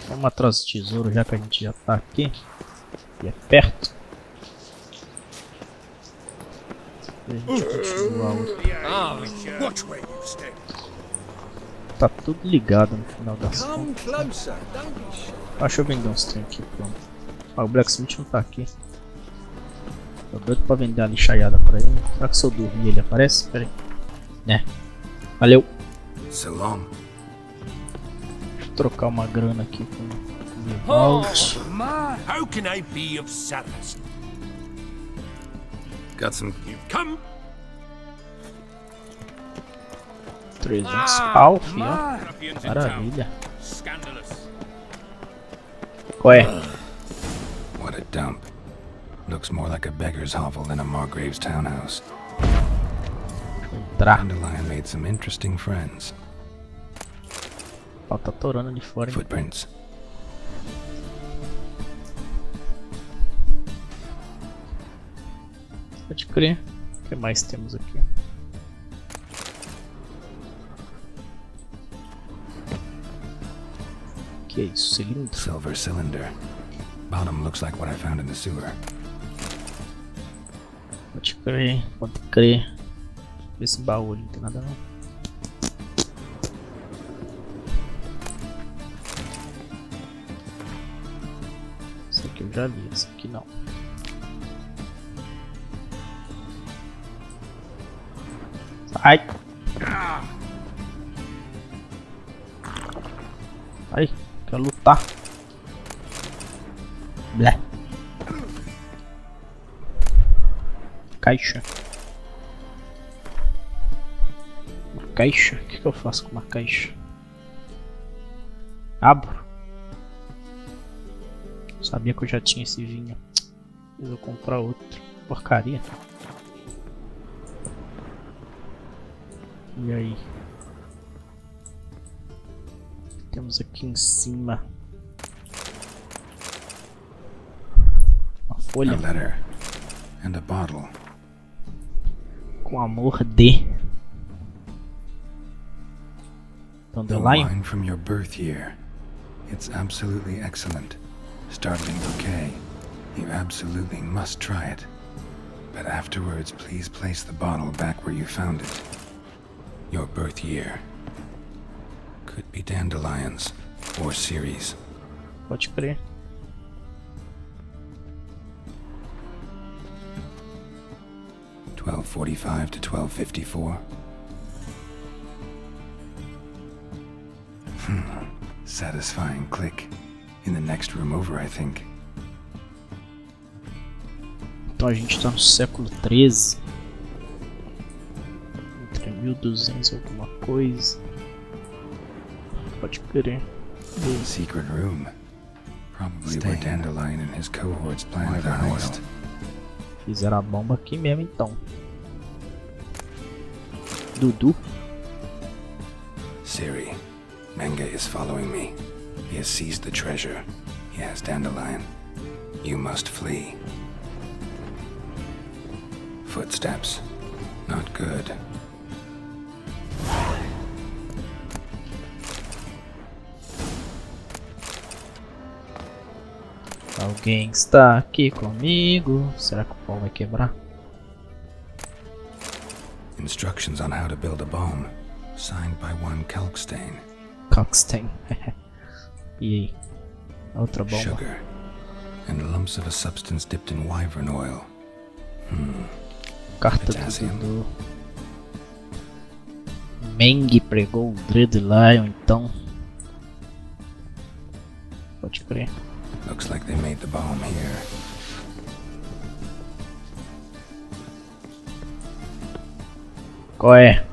Vamos atrás do tesouro, já que a gente já tá aqui. E é perto. A gente continua tá tudo ligado no final das contas. Deixa eu vender uns trem aqui, pronto. Ah, o Blacksmith não tá aqui. Tô doido pra vender a lixaiada pra ele. Será que se eu dormir ele aparece? Pera aí. Né? Valeu. So long. Deixa eu trocar uma grana aqui com o GERALT. How can I be of service? Got some. You've come. 300 pau, filho. Maravilha. Qual é? What a dump. Looks more like a beggar's hovel than a Margrave's townhouse. Entrar. Dandelion made some interesting friends. Ó, tá torando ali fora, hein? Footprints. Pode crer. O que mais temos aqui? Que é isso? Cilindro? Silver cylinder. Bottom looks like what I found in the sewer. Pode crer, pode crer. Esse baú ali não tem nada não. Esse aqui eu já vi, esse aqui não. Ai! Ai, quer lutar. Blé. Caixa. Uma caixa? O que eu faço com uma caixa? Abro. Sabia que eu já tinha esse vinho. Eu vou comprar outro. Porcaria. E aí? Temos aqui em cima uma folha. A letter and a bottle. Com amor de The wine from your birth year. It's absolutely excellent. Startling bouquet. You absolutely must try it. But afterwards, please place the bottle back where you found it. Your birth year. Could be dandelions or series. Pode crer. (1245 to 1254). Satisfying click. In the next room over, I think. Então a gente tá no século 13. Entre 1200 alguma coisa. Pode crer. Secret room. Probably where Dandelion and his cohorts planned their heist. Fizeram a bomba aqui mesmo então. Dudu. Siri, Menge is following me. He has seized the treasure. He has Dandelion. You must flee. Footsteps. Not good. Alguém está aqui comigo. Será que o pau vai quebrar? Instructions on how to build a bomb. Signed by one Kalkstein. Kalkstein. E aí? A outra bomba. Sugar. And lumps of a substance dipped in wyvern oil. Carta do Menge pregou o Dandelion então. Pode crer. Looks like they made the bomb here. Qual é?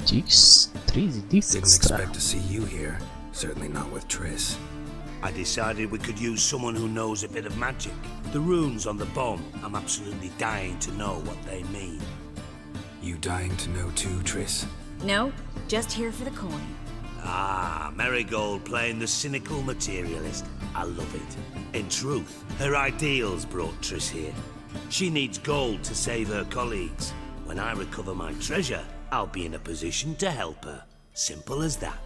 Dix? 13 Didn't extra. expect to see you here. Certainly not with Triss. I decided we could use someone who knows a bit of magic. The runes on the bomb, I'm absolutely dying to know what they mean. You dying to know too, Triss? No, just here for the coin. Ah, Marigold playing the cynical materialist. I love it. In truth, her ideals brought Triss here. She needs gold to save her colleagues. When I recover my treasure, I'll be in a position to help her. Simple as that.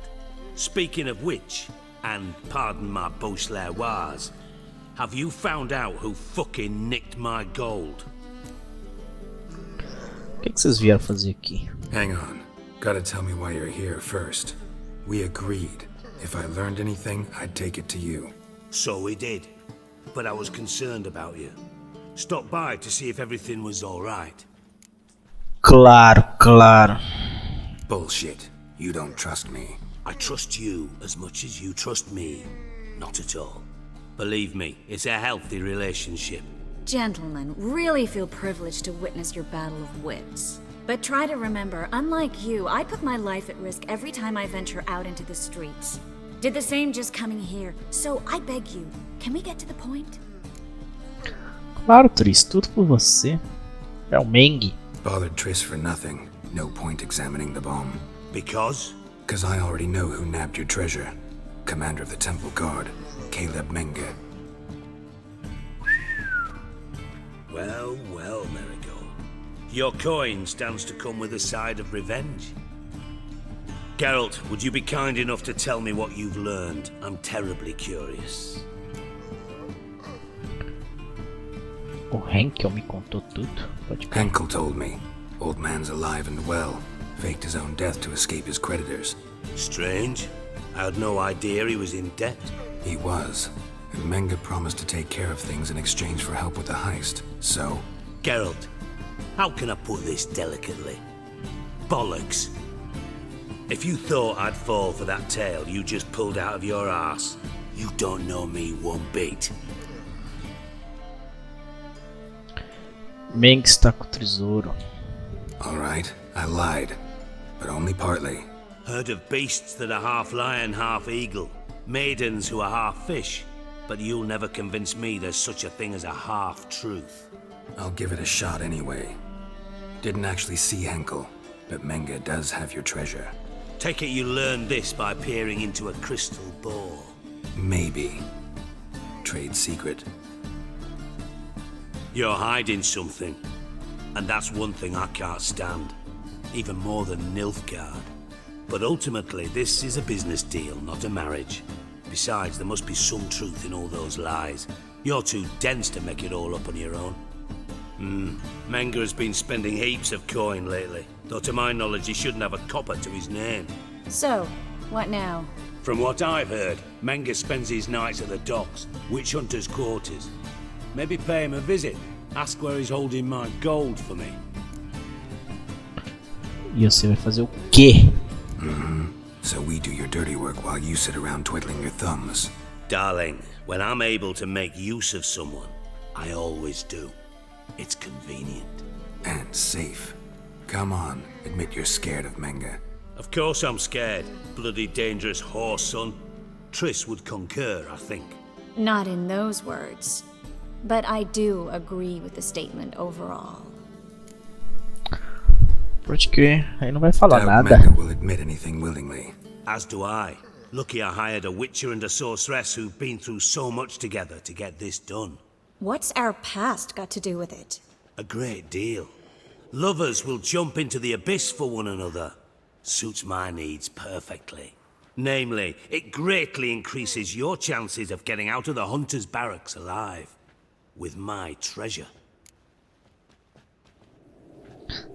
Speaking of which, and pardon my bouche-la-oise, have you found out who fucking nicked my gold? O que vocês vieram fazer aqui? Hang on. Gotta tell me why you're here first. We agreed. If I learned anything, I'd take it to you. So we did. But I was concerned about you. Stopped by to see if everything was alright. Claro, claro. Bullshit. You don't trust me. I trust you as much as you trust me. Not at all. Believe me, it's a healthy relationship. Gentlemen, really feel privileged to witness your battle of wits. But try to remember, unlike you, I put my life at risk every time I venture out into the streets. Did the same just coming here. So I beg you, can we get to the point? Claro, Tris, tudo por você. É o Menge. Bothered Triss for nothing. No point examining the bomb. Because? Because I already know who nabbed your treasure. Commander of the Temple Guard, Caleb Menge. Well, well, Marigold. Your coin stands to come with a side of revenge. Geralt, would you be kind enough to tell me what you've learned? I'm terribly curious. O Henkel me contou tudo. Pode crer. Henkel told me. Old man's alive and well. Faked his own death to escape his creditors. Strange. I had no idea he was in debt. He was. And Menge promised to take care of things in exchange for help with the heist. So... Geralt, how can I put this delicately? Bollocks. If you thought I'd fall for that tale you just pulled out of your arse, you don't know me one bit. Menge está com o tesouro. Alright, I lied. But only partly. Heard of beasts that are half lion, half eagle. Maidens who are half fish. But you'll never convince me there's such a thing as a half-truth. I'll give it a shot anyway. Didn't actually see Henkel, but Menge does have your treasure. Take it you learned this by peering into a crystal ball. Maybe. Trade secret. You're hiding something. And that's one thing I can't stand. Even more than Nilfgaard. But ultimately, this is a business deal, not a marriage. Besides, there must be some truth in all those lies. You're too dense to make it all up on your own. Menge has been spending heaps of coin lately. Though to my knowledge, he shouldn't have a copper to his name. So, what now? From what I've heard, Menge spends his nights at the docks, witch hunters' quarters. Maybe pay him a visit. Ask where he's holding my gold for me. E você vai fazer o quê? So we do your dirty work while you sit around twiddling your thumbs. Darling, when I'm able to make use of someone, I always do. It's convenient. And safe. Come on, admit you're scared of Menge. Of course I'm scared. Bloody dangerous horse, son. Triss would concur, I think. Not in those words. But I do agree with the statement overall. Pode crer, aí não vai falar Doubt nada. Menge will admit anything willingly. As do I. Lucky I hired a witcher and a sorceress who've been through so much together to get this done. What's our past got to do with it? A great deal. Lovers will jump into the abyss for one another. Suits my needs perfectly. Namely, it greatly increases your chances of getting out of the hunter's barracks alive. With my treasure.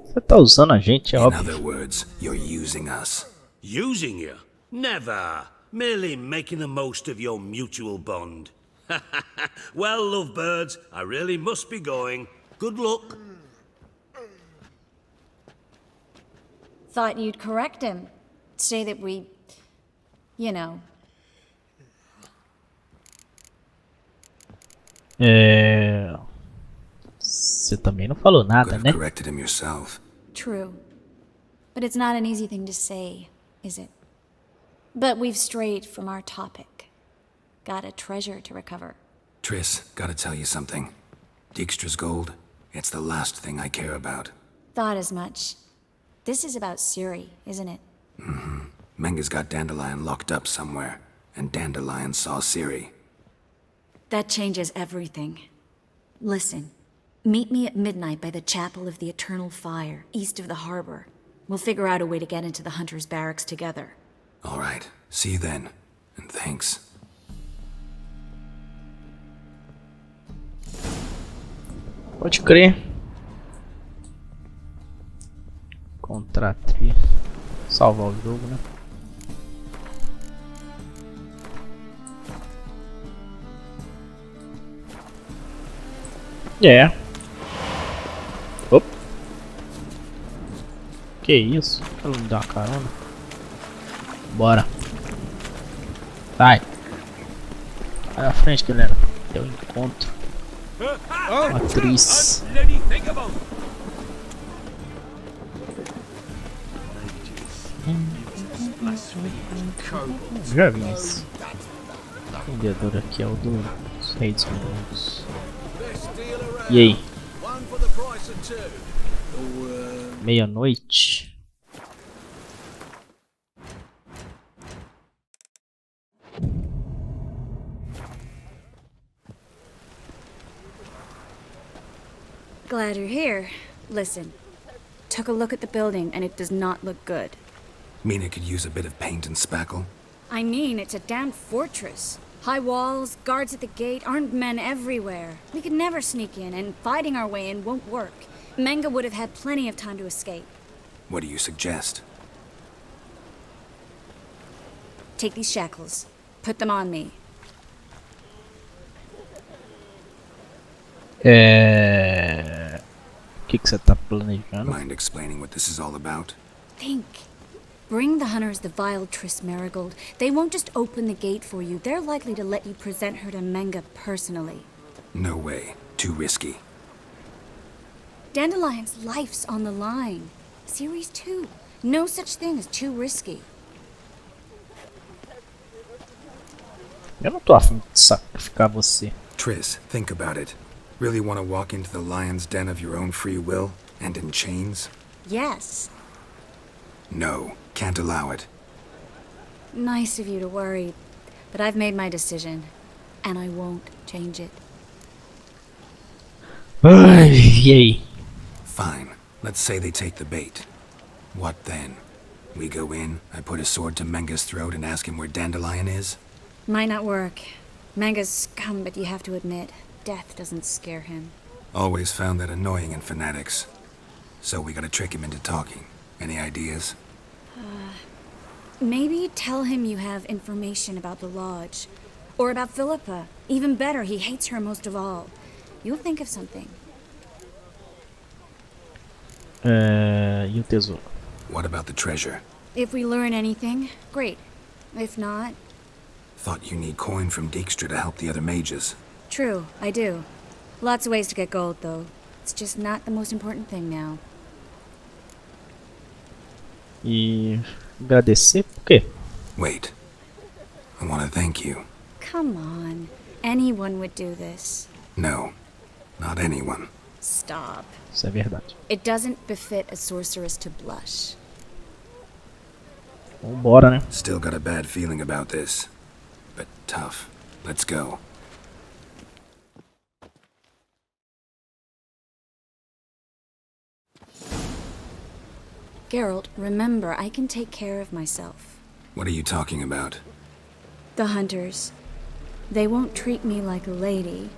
Você tá usando a gente, é In óbvio. other words, you're using us. Using you? Never. Merely making the most of your mutual bond. Well, lovebirds, I really must be going. Good luck. Thought you'd correct him. Say that we... you know. Você também não falou Could nada, have né? corrected him yourself. True. But it's not an easy thing to say, is it? But we've strayed from our topic. Got a treasure to recover. Triss, gotta tell you something. Dijkstra's gold, it's the last thing I care about. Thought as much. This is about Ciri, isn't it? Menge's got Dandelion locked up somewhere, and Dandelion saw Ciri. That changes everything. Listen, meet me at midnight by the Chapel of the Eternal Fire, east of the harbor. We'll figure out a way to get into the Hunter's barracks together. All right. See you then. And thanks. Pode crer. Contratri. Salvar o jogo, né? É. Opa. Que isso? Ela me dá uma carona. Bora. Vai. Vai à frente, galera. Tem um encontro. Uma atriz. Já vi esse. O vendedor aqui é o dos reis mundos. E aí? Meia-noite. Glad you're here. Listen, took a look at the building and it does not look good. Mean it could use a bit of paint and spackle? I mean, it's a damn fortress. High walls, guards at the gate, armed men everywhere. We could never sneak in, and fighting our way in won't work. Menge would have had plenty of time to escape. What do you suggest? Take these shackles. Put them on me. O que você tá planejando? Mind explaining what this is all about? Think. Bring the hunters the vile Triss Marigold. They won't just open the gate for you. They're likely to let you present her to Menge personally. No way. Too risky. Dandelion's life's on the line. Series 2. No such thing as too risky. Eu não tô afim de sacrificar você. Triss, think about it. Really want to walk into the lion's den of your own free will, and in chains? Yes. No, can't allow it. Nice of you to worry, but I've made my decision, and I won't change it. Ai, e aí? Fine. Let's say they take the bait. What then? We go in, I put a sword to Menge's throat and ask him where Dandelion is? Might not work. Menge's scum, but you have to admit, death doesn't scare him. Always found that annoying in fanatics. So we gotta trick him into talking. Any ideas? Maybe tell him you have information about the Lodge. Or about Philippa. Even better, he hates her most of all. You'll think of something. E o tesouro? What about the treasure? If we learn anything, great. If not... Thought you need coin from Dijkstra to help the other mages. True, I do. Lots of ways to get gold, though. It's just not the most important thing now. E agradecer por quê? Wait. I want to thank you. Come on. Anyone would do this. No, not anyone. Stop. Isso é verdade. It doesn't befit a sorceress to blush. Vambora, né? Still got a bad feeling about this. But tough. Let's go. Geralt, remember, I can take care of myself. What are you talking about? The hunters. They won't treat me like a lady,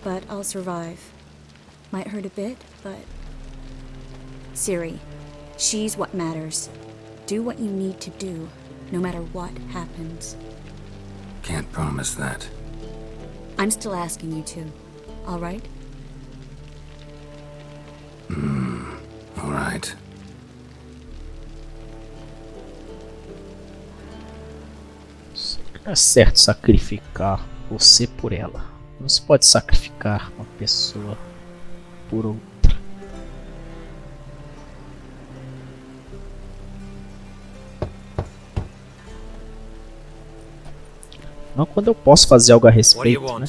but I'll survive. Might hurt a bit, but... Ciri, she's what matters. Do what you need to do, no matter what happens. Can't promise that. I'm still asking you to, all right? All right. Não é certo sacrificar você por ela. Não se pode sacrificar uma pessoa por outra. Não quando eu posso fazer algo a respeito, né?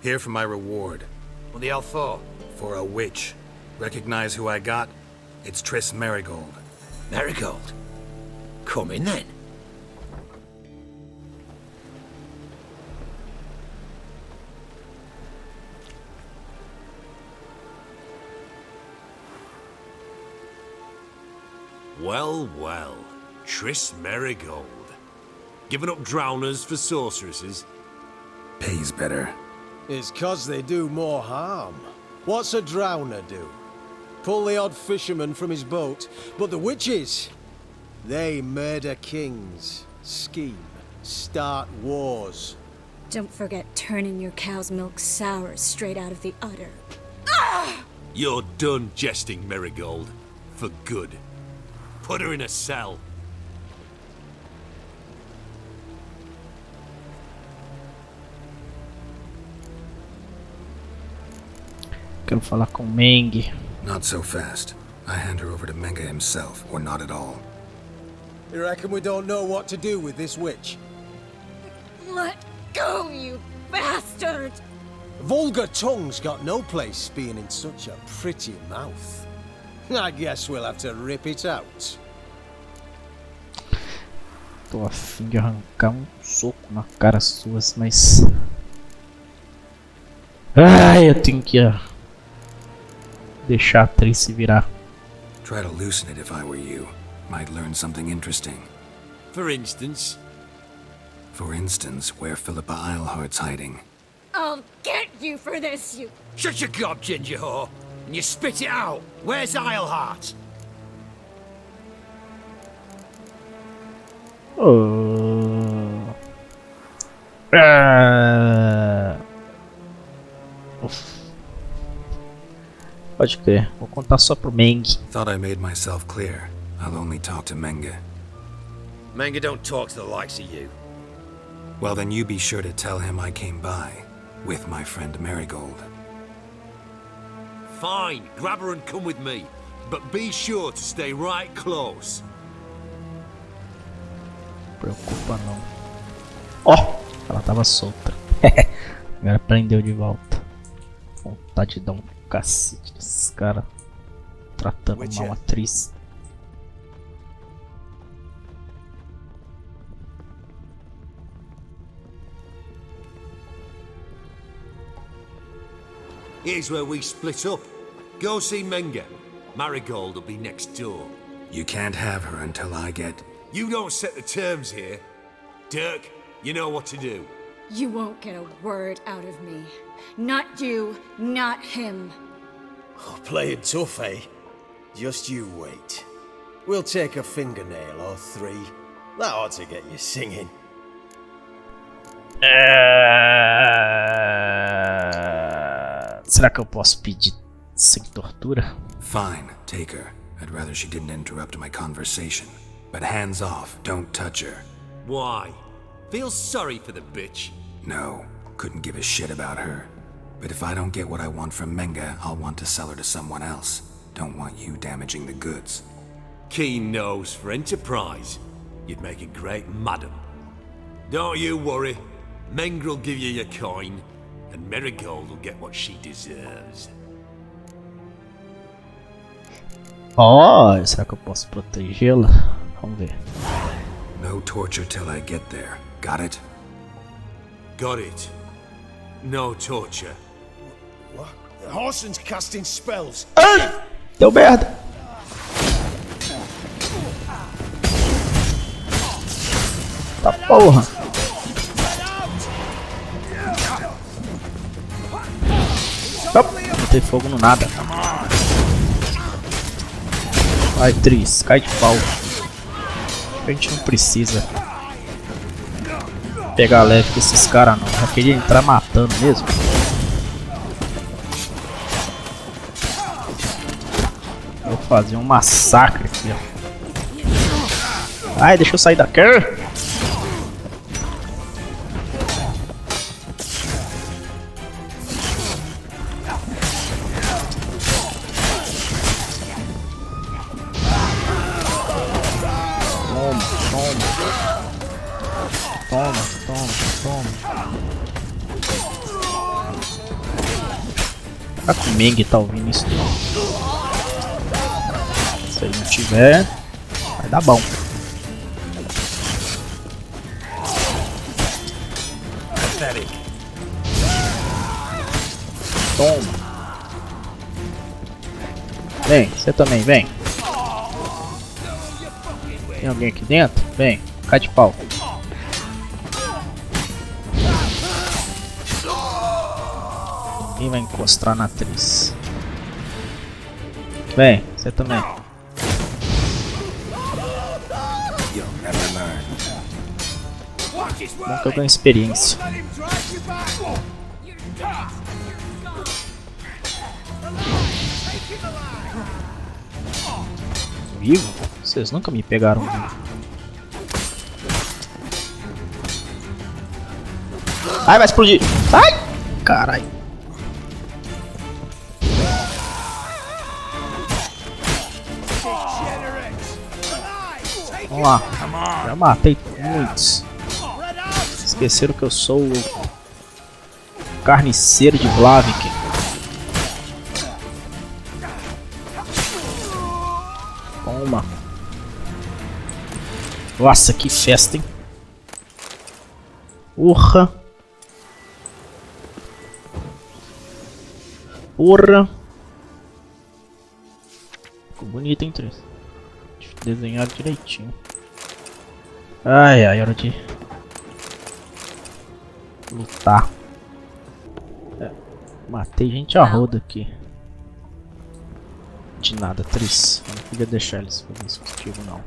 Here for my reward. What the hell for? For a witch. Recognize who I got? It's Triss Marigold. Marigold? Come in then. Well, well. Triss Marigold. Giving up drowners for sorceresses? Pays better. It's 'cause they do more harm. What's a drowner do? Pull the odd fisherman from his boat, but the witches, they murder kings, scheme, start wars. Don't forget turning your cow's milk sour straight out of the udder. You're done jesting, Marigold. For good. Put her in a cell. Quero falar com o Menge. Not so fast. I hand her over to Menge himself, or not at all. You reckon we don't know what to do with this witch? Let go, you bastard! Vulgar tongue's got no place being in such a pretty mouth. I guess we'll have to rip it out. Tô a fim de arrancar um soco na cara suas, mas... Ai, eu tenho que deixar a atriz se virar. Try to loosen it if I were you. Might learn something interesting. For instance? For instance, where Philippa Eilhart's hiding. I'll get you for this, you... Shut your gob, ginger whore, and you spit it out. Where's Eilhart? Pode crer, vou contar só pro Menge. Thought I made myself clear. I'll only talk to Menge. Menge don't talk to the likes of you. Well, then you be sure to tell him I came by, with my friend Marigold. Fine, grab her and come with me. But be sure to stay right close. Preocupa não. Ó, ela tava solta. Agora prendeu de volta. Vontade de dar um cacete desses caras. Tratando mal a atriz. Here's where we split up. Go see Menge. Marigold will be next door. You can't have her until I get... You don't set the terms here. Dirk, you know what to do. You won't get a word out of me. Not you, not him. Oh, playing tough, eh? Just you wait. We'll take a fingernail or three. That ought to get you singing. Será que eu posso pedir sem tortura? Fine, take her. I'd rather she didn't interrupt my conversation. But hands off, don't touch her. Why? Feel sorry for the bitch? No, couldn't give a shit about her. But if I don't get what I want from Menge, I'll want to sell her to someone else. Don't want you damaging the goods. Keen nose for enterprise. You'd make a great madam. Don't you worry. Menge will give you your coin, and Marigold will get what she deserves. Oh, será que eu posso protegê-la? Vamos ver. No torture till I get there. Got it? Got it. No torture. What? The Horson's casting spells. Deu merda. Tá porra. Botei fogo no nada. Vai, Tris, cai de pau. A gente não precisa pegar leve com esses caras não. Já queria entrar matando mesmo. Vou fazer um massacre aqui, ó. Ai, deixa eu sair daqui. Será que o Menge tá ouvindo isso? Se ele não tiver, vai dar bom. Toma. Vem, você também, vem. Tem alguém aqui dentro? Vem, cai de pau. Ninguém vai encostar na atriz. Vem, você também. You'll never learn. Bom que eu ganho experiência. Vivo? Vocês nunca me pegaram vivo. Ai, vai explodir! Ai! Caralho! Vamos lá. Já matei muitos. Esqueceram que eu sou o carniceiro de Vlavik. Toma. Nossa, que festa, hein? Porra. Porra. Ficou bonito, hein, Três? Desenhado direitinho. Ai, ai, hora de lutar. É, matei gente a roda aqui. De nada, Tris. Eu não podia deixar eles fazerem isso contigo, não.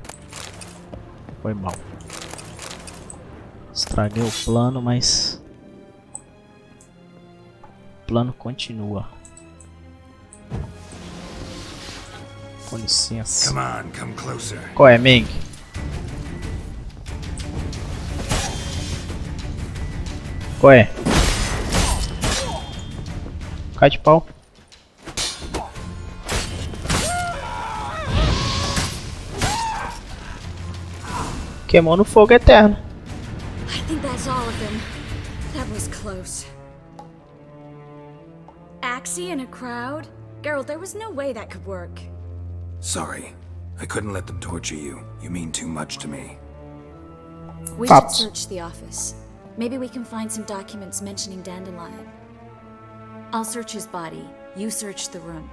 Foi mal. Estraguei o plano, mas o plano continua. Com licença. Come on, come closer. Qual é, Menge? Qual é? Cai de pau. Queimou no fogo eterno. I think that's all of them. That was close. AQUI in a crowd? Geralt, there was no way that could work. Sorry. I couldn't let them torture you. You mean too much to me. We should Fatos. search the office. Maybe we can find some documents mentioning Dandelion. I'll search his body. You search the room.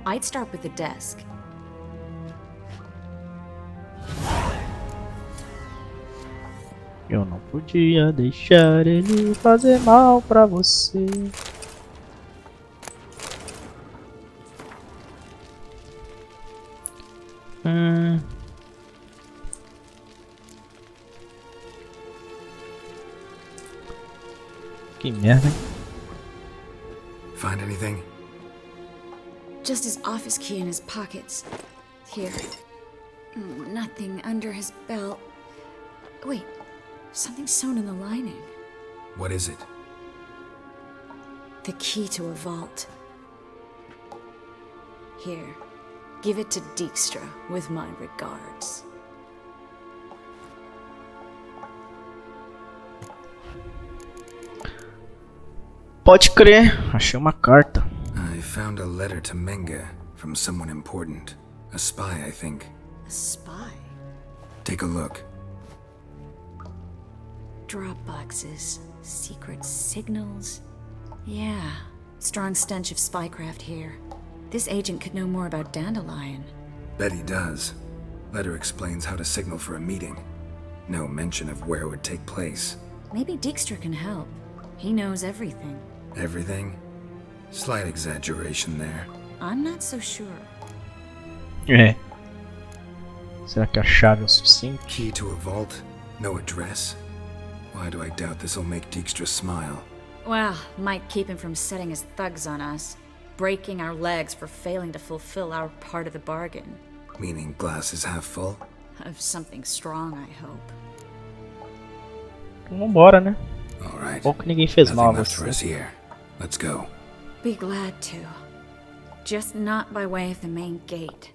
I'd start with the desk. Eu não podia deixar ele fazer mal pra você. Que merda, hein? Find anything? Just his office key in his pockets. Here. Nothing under his belt. Wait, something sewn in the lining. What is it? The key to a vault. Here. Give it to Dijkstra with my regards. Pode crer, achei uma carta. I found a letter to Menge from someone important. A spy, I think. A spy? Take a look. Drop boxes, secret signals. Yeah, strong stench of spycraft here. This agent could know more about Dandelion. Bet he does. Letter explains how to signal for a meeting. No mention of where it would take place. Maybe Dijkstra can help. He knows everything. Everything? Slight exaggeration there. I'm not so sure. É. Será que a chave é o suficiente? Key to a vault? No address? Why do I doubt this'll make Dijkstra smile? Well, might keep him from setting his thugs on us. Breaking our legs for failing to fulfill our part of the bargain. Meaning glass is half full? Of something strong, I hope. Vambora, né? Alright. Bom que ninguém fez mal a Nothing left for us você. here. Let's go. Be glad to. Just not by way of the main gate.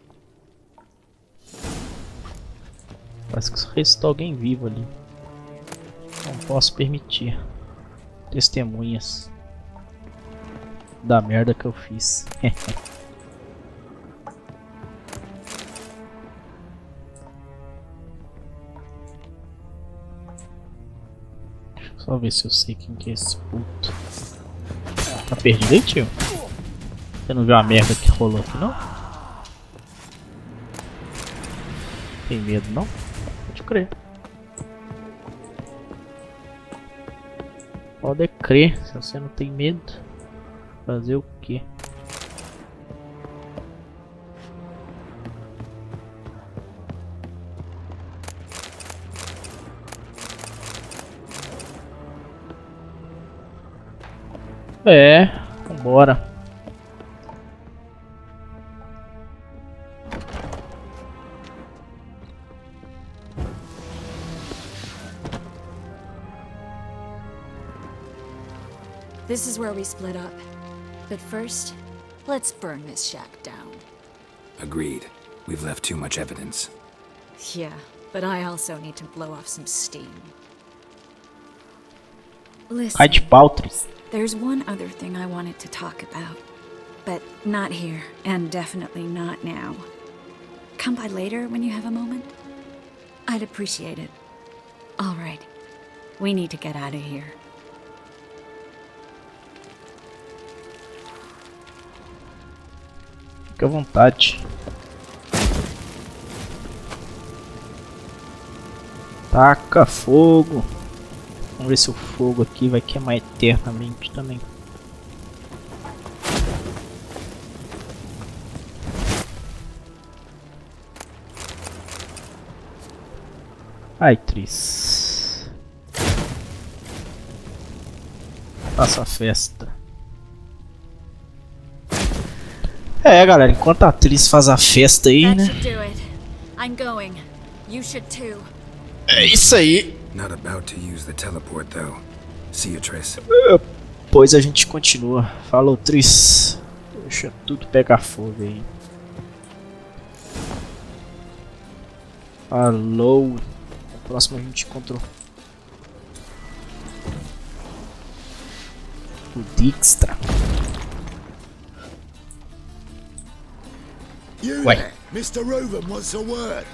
Parece que restou alguém vivo ali. Não posso permitir. Testemunhas da merda que eu fiz. Deixa eu só ver se eu sei quem que é esse puto. Tá perdido aí, tio? Você não viu a merda que rolou aqui, não? Tem medo, não? Pode crer. Pode crer, se você não tem medo. Fazer o quê? É, vambora. This is where we split up. But first, let's burn this shack down. Agreed. We've left too much evidence. Yeah, but I also need to blow off some steam. Cai de Listen, pau, Tris. there's one other thing I wanted to talk about. But not here, and definitely not now. Come by later when you have a moment? I'd appreciate it. All right. We need to get out of here. Fica à vontade. Taca fogo. Vamos ver se o fogo aqui vai queimar eternamente também. Ai, Tris. Faça a festa. É, galera, enquanto a Tris faz a festa aí, That né? should do it. I'm going. You should too. É isso aí. Not about to use the teleport, though. See you, Tris. Pois a gente continua. Falou, Tris. Deixa tudo pegar fogo aí. Falou. No próximo a gente encontrou o Dijkstra. You Wait. there, Mr. Reuven wants a word.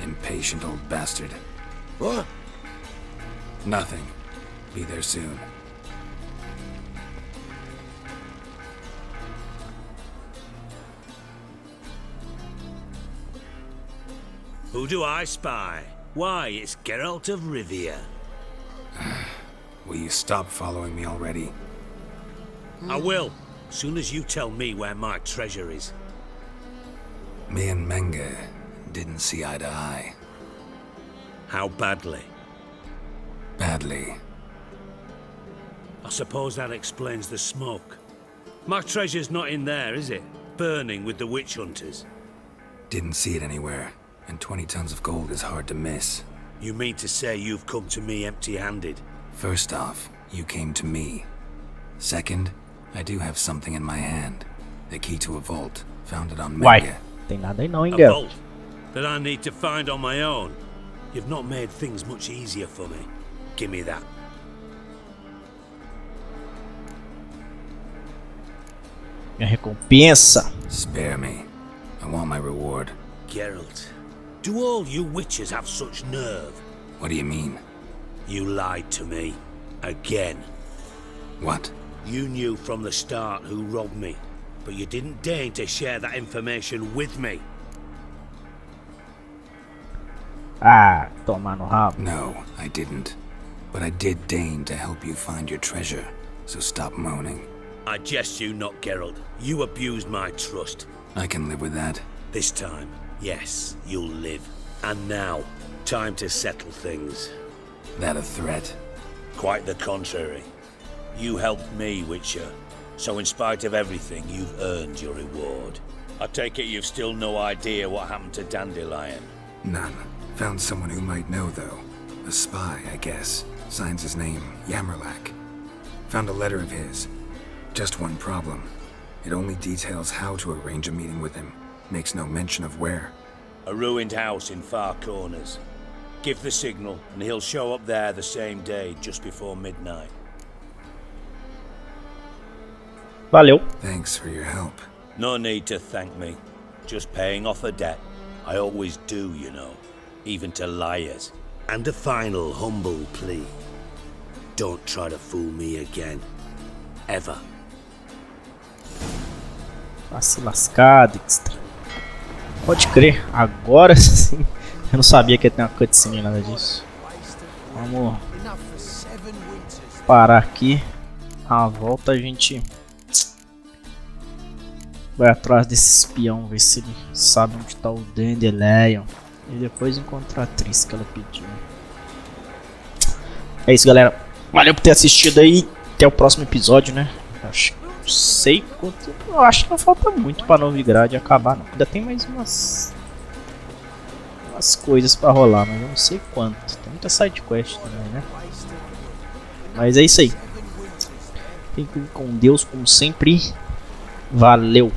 Impatient old bastard. What? Nothing. Be there soon. Who do I spy? Why, it's Geralt of Rivia. Will you stop following me already? I will, soon as you tell me where my treasure is. Me and Menge didn't see eye to eye. How badly? Badly. I suppose that explains the smoke. My treasure's not in there, is it? Burning with the witch hunters. Didn't see it anywhere. And 20 tons of gold is hard to miss. You mean to say you've come to me empty-handed? First off, you came to me. Second, I do have something in my hand. The key to a vault, founded on Menge. Uai, tem nada aí não, hein, A Geralt? vault that I need to find on my own. You've not made things much easier for me. Give me that. Minha recompensa. Spare me. I want my reward. Geralt, do all you witches have such nerve? What do you mean? You lied to me. Again. What? You knew from the start who robbed me, but you didn't deign to share that information with me. Ah, toma no rabo. No, I didn't. But I did deign to help you find your treasure, so stop moaning. I jest you not, Geralt. You abused my trust. I can live with that. This time, yes, you'll live. And now, time to settle things. That a threat? Quite the contrary. You helped me, Witcher. So in spite of everything, you've earned your reward. I take it you've still no idea what happened to Dandelion. None. Found someone who might know, though. A spy, I guess. Signs his name, Yammerlack. Found a letter of his. Just one problem. It only details how to arrange a meeting with him. Makes no mention of where. A ruined house in Far Corners. Give the signal, and he'll show up there the same day, just before midnight. Valeu. Thanks for your help. No need to thank me. Just paying off a debt. I always do, you know. Even to liars. And a final humble plea. Don't try to fool me again. Ever. Vai se lascar, Dijkstra. Pode crer, agora sim. Eu não sabia que ia ter uma cutscene nada disso. Vamos Enough for 7 winters. parar aqui. a volta a gente vai atrás desse espião, ver se ele sabe onde tá o Dandelion. E depois encontrar a atriz que ela pediu. É isso, galera. Valeu por ter assistido aí. Até o próximo episódio, né? Acho que não sei quanto. Eu acho que não falta muito pra Novigrad acabar, não. Ainda tem mais umas coisas pra rolar, mas eu não sei quanto. Tem muita sidequest também, né? Mas é isso aí. Fiquem com Deus, como sempre. Valeu!